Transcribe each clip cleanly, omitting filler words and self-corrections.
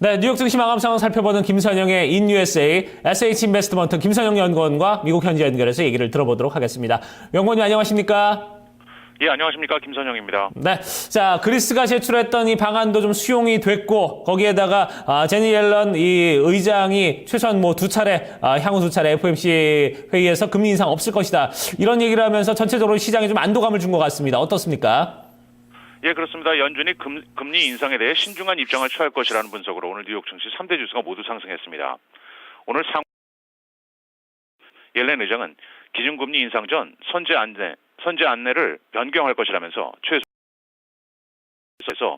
네, 뉴욕 증시 마감 상황 살펴보는 김선영의 In USA SH 인베스트먼트 김선영 연구원과 미국 현지 연결해서 얘기를 들어보도록 하겠습니다. 연구원님 안녕하십니까? 예, 안녕하십니까. 김선영입니다. 네, 자 그리스가 제출했던 이 방안도 좀 수용이 됐고 거기에다가 제니 옐런 이 의장이 최소한 뭐 향후 두 차례 FOMC 회의에서 금리 인상 없을 것이다 이런 얘기를 하면서 전체적으로 시장에 좀 안도감을 준 것 같습니다. 어떻습니까? 예, 그렇습니다. 연준이 금리 인상에 대해 신중한 입장을 취할 것이라는 분석으로 오늘 뉴욕 증시 3대 지수가 모두 상승했습니다. 오늘 옐렌 의장은 기준금리 인상 전 선제 안내를 변경할 것이라면서 최소에서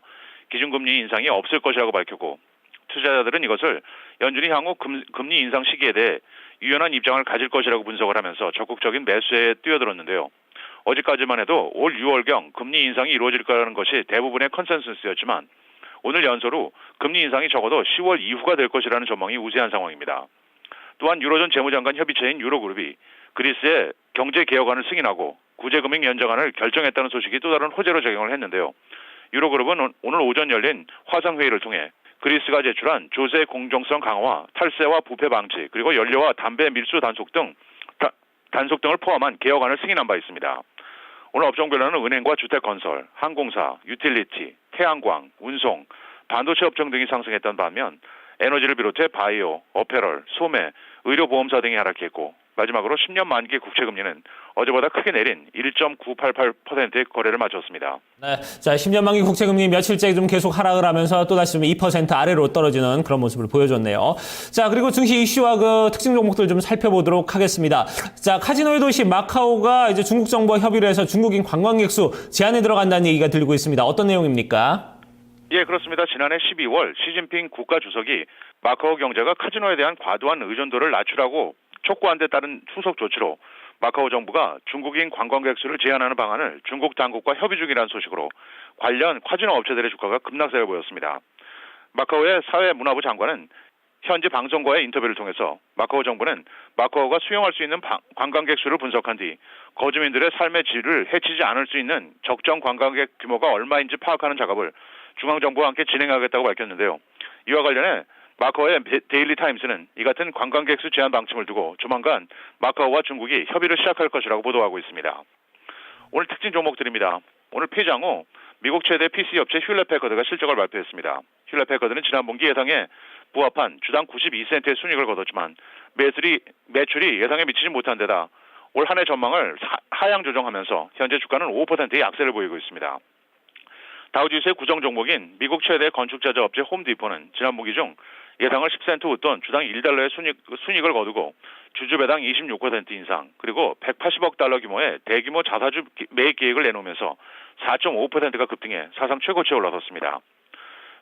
기준금리 인상이 없을 것이라고 밝혔고 투자자들은 이것을 연준이 향후 금리 인상 시기에 대해 유연한 입장을 가질 것이라고 분석을 하면서 적극적인 매수에 뛰어들었는데요. 어제까지만 해도 올 6월경 금리 인상이 이루어질 거라는 것이 대부분의 컨센서스였지만 오늘 연소로 금리 인상이 적어도 10월 이후가 될 것이라는 전망이 우세한 상황입니다. 또한 유로존 재무장관 협의체인 유로그룹이 그리스의 경제 개혁안을 승인하고 구제금융 연장안을 결정했다는 소식이 또 다른 호재로 작용을 했는데요. 유로그룹은 오늘 오전 열린 화상회의를 통해 그리스가 제출한 조세 공정성 강화, 탈세와 부패 방지, 그리고 연료와 담배 밀수 단속 등을 포함한 개혁안을 승인한 바 있습니다. 오늘 업종별로는 은행과 주택건설, 항공사, 유틸리티, 태양광, 운송, 반도체 업종 등이 상승했던 반면 에너지를 비롯해 바이오, 어페럴, 소매, 의료보험사 등이 하락했고 마지막으로 10년 만기 국채금리는 어제보다 크게 내린 1.988%의 거래를 마쳤습니다. 네, 자 10년 만기 국채금리 며칠째 좀 계속 하락을 하면서 또다시 좀 2% 아래로 떨어지는 그런 모습을 보여줬네요. 자 그리고 증시 이슈와 그 특징 종목들 좀 살펴보도록 하겠습니다. 자 카지노의 도시 마카오가 이제 중국 정부와 협의를 해서 중국인 관광객 수 제한에 들어간다는 얘기가 들리고 있습니다. 어떤 내용입니까? 예, 그렇습니다. 지난해 12월 시진핑 국가주석이 마카오 경제가 카지노에 대한 과도한 의존도를 낮추라고 촉구한 데 따른 후속 조치로 마카오 정부가 중국인 관광객 수를 제한하는 방안을 중국 당국과 협의 중이라는 소식으로 관련 카지노 업체들의 주가가 급락세를 보였습니다. 마카오의 사회문화부 장관은 현지 방송과의 인터뷰를 통해서 마카오 정부는 마카오가 수용할 수 있는 관광객 수를 분석한 뒤 거주민들의 삶의 질을 해치지 않을 수 있는 적정 관광객 규모가 얼마인지 파악하는 작업을 중앙정부와 함께 진행하겠다고 밝혔는데요. 이와 관련해 마카오의 데일리 타임스는 이 같은 관광객 수 제한 방침을 두고 조만간 마카오와 중국이 협의를 시작할 것이라고 보도하고 있습니다. 오늘 특징 종목들입니다. 오늘 폐장 후 미국 최대 PC 업체 휴렛패커드가 실적을 발표했습니다. 휴렛패커드는 지난 분기 예상에 부합한 주당 92센트의 순이익을 거뒀지만 매출이 예상에 미치지 못한 데다 올 한 해 전망을 하향 조정하면서 현재 주가는 5%의 약세를 보이고 있습니다. 다우지수의 구성 종목인 미국 최대 건축자재 업체 홈디포는 지난 분기 중 예상을 10센트 웃돈 주당 1달러의 순이익을 거두고 주주배당 26% 인상 그리고 180억 달러 규모의 대규모 자사주 매입 계획을 내놓으면서 4.5%가 급등해 사상 최고치에 올라섰습니다.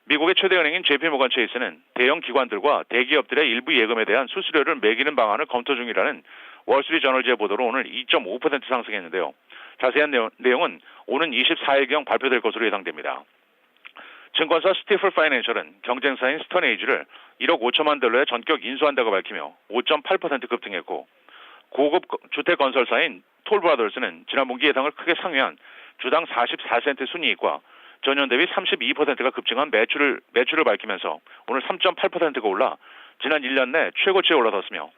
미국의 최대 은행인 JP모건 체이스는 대형 기관들과 대기업들의 일부 예금에 대한 수수료를 매기는 방안을 검토 중이라는 월스트리트저널지의 보도로 오늘 2.5% 상승했는데요. 자세한 내용은 오는 24일경 발표될 것으로 예상됩니다. 증권사 스티플 파이낸셜은 경쟁사인 스톤에이지를 1억 5천만 달러의 전격 인수한다고 밝히며 5.8% 급등했고 고급 주택건설사인 톨브라더스는 지난 분기 예상을 크게 상회한 주당 44센트 순이익과 전년 대비 32%가 급증한 매출을 밝히면서 오늘 3.8%가 올라 지난 1년 내 최고치에 올라섰으며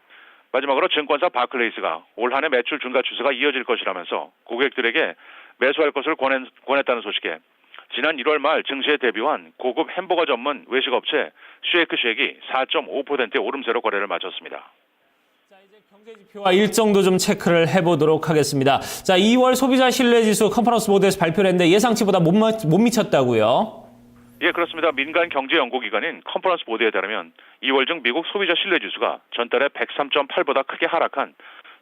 마지막으로 증권사 바클레이스가 올 한 해 매출 증가 추세가 이어질 것이라면서 고객들에게 매수할 것을 권했다는 소식에 지난 1월 말 증시에 데뷔한 고급 햄버거 전문 외식업체 쉐이크쉑이 4.5%의 오름세로 거래를 마쳤습니다. 자, 이제 경제지표와 일정도 좀 체크를 해보도록 하겠습니다. 자, 2월 소비자 신뢰지수 컨퍼런스 보드에서 발표를 했는데 예상치보다 못 미쳤다고요? 예, 그렇습니다. 민간 경제 연구기관인 컨퍼런스 보드에 따르면 2월 중 미국 소비자 신뢰지수가 전달의 103.8보다 크게 하락한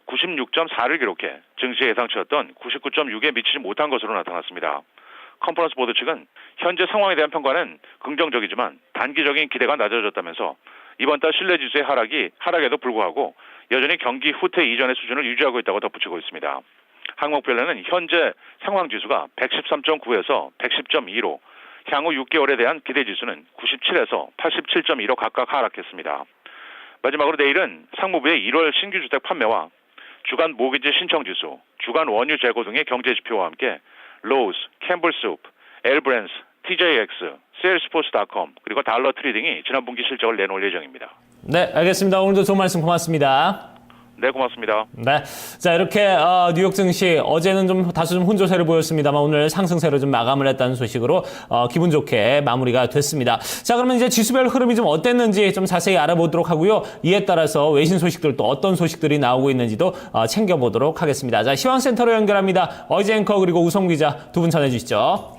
96.4를 기록해 증시 예상치였던 99.6에 미치지 못한 것으로 나타났습니다. 컨퍼런스 보드 측은 현재 상황에 대한 평가는 긍정적이지만 단기적인 기대가 낮아졌다면서 이번 달 신뢰지수의 하락에도 불구하고 여전히 경기 후퇴 이전의 수준을 유지하고 있다고 덧붙이고 있습니다. 항목별로는 현재 상황지수가 113.9에서 110.2로 향후 6개월에 대한 기대지수는 97에서 87.2로 각각 하락했습니다. 마지막으로 내일은 상무부의 1월 신규 주택 판매와 주간 모기지 신청지수, 주간 원유 재고 등의 경제지표와 함께 로우스, 캠블스úp, 엘브랜스, TJX, 세일스포스.com 그리고 달러 트레이딩이 지난 분기 실적을 내놓을 예정입니다. 네, 알겠습니다. 오늘도 좋은 말씀 고맙습니다. 네, 고맙습니다. 네. 자, 이렇게, 뉴욕 증시, 어제는 다소 혼조세를 보였습니다만 오늘 상승세로 좀 마감을 했다는 소식으로, 기분 좋게 마무리가 됐습니다. 자, 그러면 이제 지수별 흐름이 좀 어땠는지 좀 자세히 알아보도록 하고요. 이에 따라서 외신 소식들 또 어떤 소식들이 나오고 있는지도, 챙겨보도록 하겠습니다. 자, 시황센터로 연결합니다. 어제 앵커 그리고 우성 기자 두 분 전해주시죠.